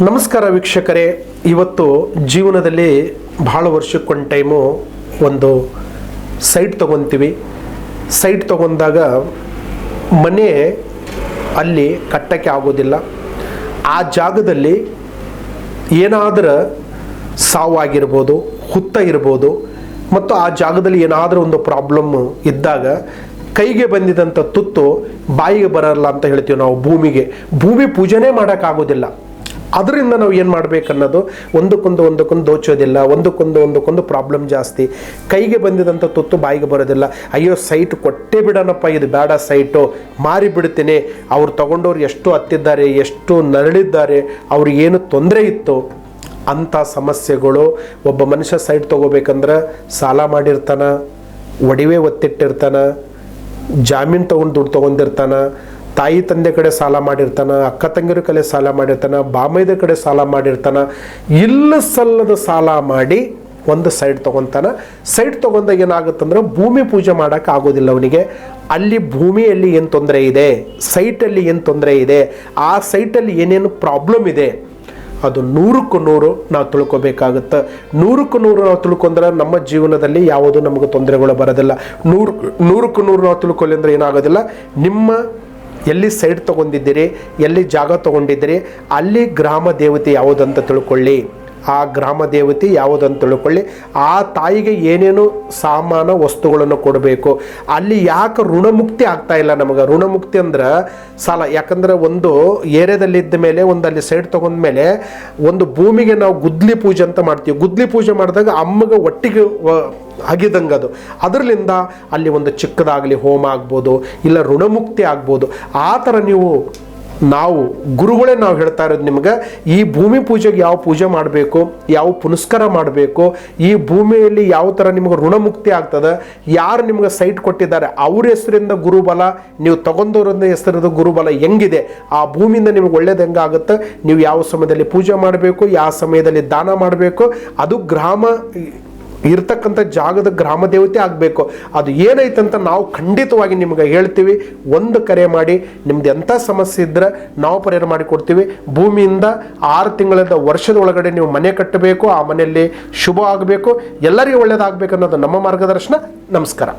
ನಮಸ್ಕಾರ ವೀಕ್ಷಕರೇ, ಇವತ್ತು ಜೀವನದಲ್ಲಿ ಭಾಳ ವರ್ಷಕ್ಕೊಂದು ಟೈಮು ಒಂದು ಸೈಟ್ ತೊಗೊತೀವಿ. ಸೈಟ್ ತೊಗೊಂಡಾಗ ಮನೆ ಅಲ್ಲಿ ಕಟ್ಟಕ್ಕೆ ಆಗೋದಿಲ್ಲ. ಆ ಜಾಗದಲ್ಲಿ ಏನಾದರೂ ಸಾವಾಗಿರ್ಬೋದು, ಹುತ್ತ ಇರ್ಬೋದು, ಮತ್ತು ಆ ಜಾಗದಲ್ಲಿ ಏನಾದರೂ ಒಂದು ಪ್ರಾಬ್ಲಮ್ ಇದ್ದಾಗ ಕೈಗೆ ಬಂದಿದಂಥ ತುತ್ತು ಬಾಯಿಗೆ ಬರಲ್ಲ ಅಂತ ಹೇಳ್ತೀವಿ ನಾವು. ಭೂಮಿ ಪೂಜೆನೇ ಮಾಡೋಕ್ಕಾಗೋದಿಲ್ಲ. ಅದರಿಂದ ನಾವು ಏನು ಮಾಡಬೇಕನ್ನೋದು ಒಂದಕ್ಕೊಂದು ದೋಚೋದಿಲ್ಲ, ಒಂದಕ್ಕೊಂದು ಪ್ರಾಬ್ಲಮ್ ಜಾಸ್ತಿ. ಕೈಗೆ ಬಂದಿದಂಥ ತುತ್ತು ಬಾಯಿಗೆ ಬರೋದಿಲ್ಲ. ಅಯ್ಯೋ ಸೈಟ್ ಕೊಟ್ಟೇ ಬಿಡೋಣಪ್ಪ, ಇದು ಬೇಡ ಸೈಟು, ಮಾರಿ ಬಿಡ್ತೀನಿ. ಅವ್ರು ತಗೊಂಡವ್ರು ಎಷ್ಟು ಹತ್ತಿದ್ದಾರೆ, ಎಷ್ಟು ನರಳಿದ್ದಾರೆ, ಅವ್ರಿಗೇನು ತೊಂದರೆ ಇತ್ತು ಅಂಥ ಸಮಸ್ಯೆಗಳು. ಒಬ್ಬ ಮನುಷ್ಯ ಸೈಟ್ ತೊಗೋಬೇಕಂದ್ರೆ ಸಾಲ ಮಾಡಿರ್ತಾನೆ, ಒಡವೆ ಒತ್ತಿಟ್ಟಿರ್ತಾನೆ, ಜಾಮೀನು ತೊಗೊಂಡು ದುಡ್ಡು ತೊಗೊಂಡಿರ್ತಾನೆ, ತಾಯಿ ತಂದೆ ಕಡೆ ಸಾಲ ಮಾಡಿರ್ತಾನೆ, ಅಕ್ಕ ತಂಗಿರ ಕಡೆ ಸಾಲ ಮಾಡಿರ್ತಾನೆ, ಬಾಮೈದ ಕಡೆ ಸಾಲ ಮಾಡಿರ್ತಾನೆ. ಇಲ್ಲ ಸಲ್ಲದ ಸಾಲ ಮಾಡಿ ಒಂದು ಸೈಟ್ ತೊಗೊತಾನೆ. ಸೈಟ್ ತೊಗೊಂಡಾಗ ಏನಾಗುತ್ತಂದ್ರೆ ಭೂಮಿ ಪೂಜೆ ಮಾಡೋಕೆ ಆಗೋದಿಲ್ಲ ಅವನಿಗೆ. ಅಲ್ಲಿ ಭೂಮಿಯಲ್ಲಿ ಏನು ತೊಂದರೆ ಇದೆ, ಸೈಟಲ್ಲಿ ಏನು ತೊಂದರೆ ಇದೆ, ಆ ಸೈಟಲ್ಲಿ ಏನೇನು ಪ್ರಾಬ್ಲಮ್ ಇದೆ, ಅದು 100ಕ್ಕೆ 100 ನಾವು ತಿಳ್ಕೊಬೇಕಾಗುತ್ತೆ. 100ಕ್ಕೆ 100 ನಾವು ತಿಳ್ಕೊಂಡ್ರೆ ನಮ್ಮ ಜೀವನದಲ್ಲಿ ಯಾವುದು ನಮಗೆ ತೊಂದರೆಗಳು ಬರೋದಿಲ್ಲ. 100ಕ್ಕೆ 100 ನಾವು ತಿಳ್ಕೊಳ್ಳಿ ಅಂದರೆ ಏನಾಗೋದಿಲ್ಲ. ನಿಮ್ಮ ಎಲ್ಲಿ ಸೈಟ್ ತೊಗೊಂಡಿದ್ದೀರಿ, ಎಲ್ಲಿ ಜಾಗ ತೊಗೊಂಡಿದ್ದೀರಿ, ಅಲ್ಲಿ ಗ್ರಾಮ ದೇವತೆ ಯಾವುದಂತ ತಿಳ್ಕೊಳ್ಳಿ. ಆ ಗ್ರಾಮ ದೇವತೆ ಯಾವುದಂತ ತಿಳ್ಕೊಳ್ಳಿ. ಆ ತಾಯಿಗೆ ಏನೇನು ಸಾಮಾನು ವಸ್ತುಗಳನ್ನು ಕೊಡಬೇಕು. ಅಲ್ಲಿ ಯಾಕೆ ಋಣಮುಕ್ತಿ ಆಗ್ತಾ ಇಲ್ಲ ನಮಗೆ? ಋಣಮುಕ್ತಿ ಅಂದ್ರೆ ಸಾಲ. ಯಾಕಂದ್ರೆ ಒಂದು ಏರಿಯಾದಲ್ಲಿ ಇದ್ದ ಮೇಲೆ, ಒಂದು ಅಲ್ಲಿ ಸೈಟ್ ತೊಗೊಂಡ ಮೇಲೆ ಒಂದು ಭೂಮಿಗೆ ನಾವು ಗುದ್ಲಿ ಪೂಜೆ ಅಂತ ಮಾಡ್ತೀವಿ. ಗುದ್ಲಿ ಪೂಜೆ ಮಾಡಿದಾಗ ಅಮ್ಮಗೆ ಒಟ್ಟಿಗೆ ಆಗಿದಂಗೆ ಅದು. ಅದರಲ್ಲಿಂದ ಅಲ್ಲಿ ಒಂದು ಚಿಕ್ಕದಾಗಲಿ ಹೋಮ ಆಗ್ಬೋದು, ಇಲ್ಲ ಋಣಮುಕ್ತಿ ಆಗ್ಬೋದು. ಆ ಥರ ನಾವು ಗುರುಗಳೇ ನಾವು ಹೇಳ್ತಾ ಇರೋದು ನಿಮ್ಗೆ, ಈ ಭೂಮಿ ಪೂಜೆಗೆ ಯಾವ ಪೂಜೆ ಮಾಡಬೇಕು, ಯಾವ ಪುನಸ್ಕಾರ ಮಾಡಬೇಕು, ಈ ಭೂಮಿಯಲ್ಲಿ ಯಾವ ಥರ ನಿಮ್ಗೆ ಋಣಮುಕ್ತಿ ಆಗ್ತದೆ, ಯಾರು ನಿಮ್ಗೆ ಸೈಟ್ ಕೊಟ್ಟಿದ್ದಾರೆ ಅವ್ರ ಹೆಸರಿಂದ ಗುರುಬಲ, ನೀವು ತಗೊಂಡವ್ರಿಂದ ಹೆಸರದ ಗುರುಬಲ ಹೆಂಗಿದೆ, ಆ ಭೂಮಿಯಿಂದ ನಿಮ್ಗೆ ಒಳ್ಳೇದು ಹೆಂಗಾಗುತ್ತೆ, ನೀವು ಯಾವ ಸಮಯದಲ್ಲಿ ಪೂಜೆ ಮಾಡಬೇಕು, ಯಾವ ಸಮಯದಲ್ಲಿ ದಾನ ಮಾಡಬೇಕು, ಅದು ಗ್ರಾಮ ಇರ್ತಕ್ಕಂಥ ಜಾಗದ ಗ್ರಾಮ ದೇವತೆ ಆಗಬೇಕು. ಅದು ಏನೈತಂತ ನಾವು ಖಂಡಿತವಾಗಿ ನಿಮ್ಗೆ ಹೇಳ್ತೀವಿ. ಒಂದು ಕರೆ ಮಾಡಿ, ನಿಮ್ದು ಎಂಥ ಸಮಸ್ಯೆ ಇದ್ದರೆ ನಾವು ಪರಿಹಾರ ಮಾಡಿಕೊಡ್ತೀವಿ. ಭೂಮಿಯಿಂದ 6 ತಿಂಗಳಿಂದ ವರ್ಷದ ಒಳಗಡೆ ನೀವು ಮನೆ ಕಟ್ಟಬೇಕು, ಆ ಮನೆಯಲ್ಲಿ ಶುಭ ಆಗಬೇಕು, ಎಲ್ಲರಿಗೂ ಒಳ್ಳೇದಾಗಬೇಕು ಅನ್ನೋದು ನಮ್ಮ ಮಾರ್ಗದರ್ಶನ. ನಮಸ್ಕಾರ.